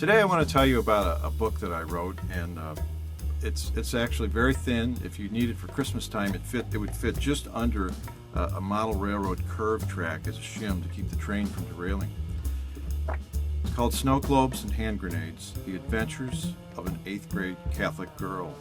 Today I want to tell you about a book that I wrote, and it's actually very thin. If you need it for Christmas time, it would fit just under a model railroad curve track as a shim to keep the train from derailing. It's called Snow Globes and Hand Grenades: The Adventures of an 8th Grade Catholic Girl.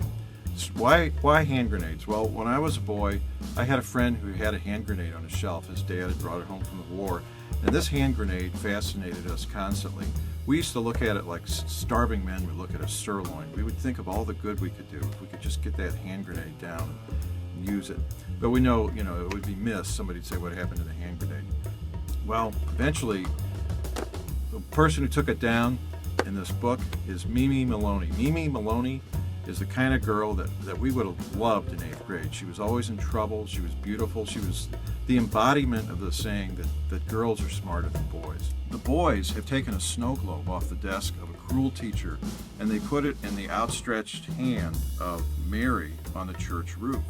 Why hand grenades? Well, when I was a boy, I had a friend who had a hand grenade on his shelf. His dad had brought it home from the war, and this hand grenade fascinated us constantly. We used to look at it like starving men would look at a sirloin. We would think of all the good we could do if we could just get that hand grenade down and use it. But we know, it would be missed. Somebody'd say, what happened to the hand grenade? Well, eventually, the person who took it down in this book is Mimi Maloney. Mimi Maloney is the kind of girl that we would have loved in 8th grade. She was always in trouble. She was beautiful. She was the embodiment of the saying that girls are smarter than boys. The boys have taken a snow globe off the desk of a cruel teacher, and they put it in the outstretched hand of Mary on the church roof.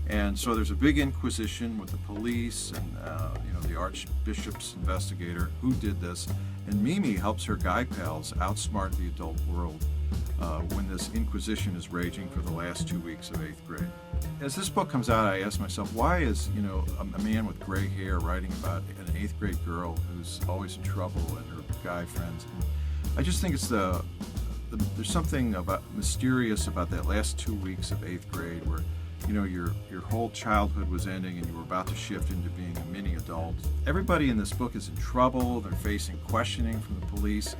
And so there's a big inquisition with the police and the Archbishop's investigator who did this. And Mimi helps her guy pals outsmart the adult world when this inquisition is raging for the last 2 weeks of 8th grade. As this book comes out, I ask myself, why is a man with gray hair writing about an 8th grade girl who's always in trouble and her guy friends? And I just think it's there's something mysterious about that last 2 weeks of 8th grade where your whole childhood was ending and you were about to shift into being a mini adult. Everybody in this book is in trouble. They're facing questioning from the police.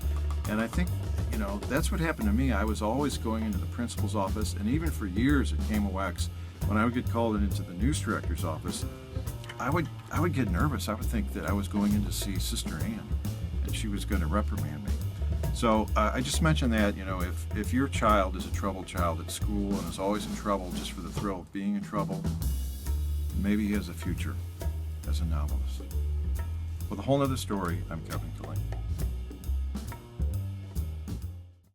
And I think, that's what happened to me. I was always going into the principal's office, and even for years at KMOX, when I would get called into the news director's office, I would get nervous. I would think that I was going in to see Sister Ann, and she was going to reprimand me. So I just mentioned that, if your child is a troubled child at school and is always in trouble just for the thrill of being in trouble, maybe he has a future as a novelist. With a whole nother story, I'm Killeen.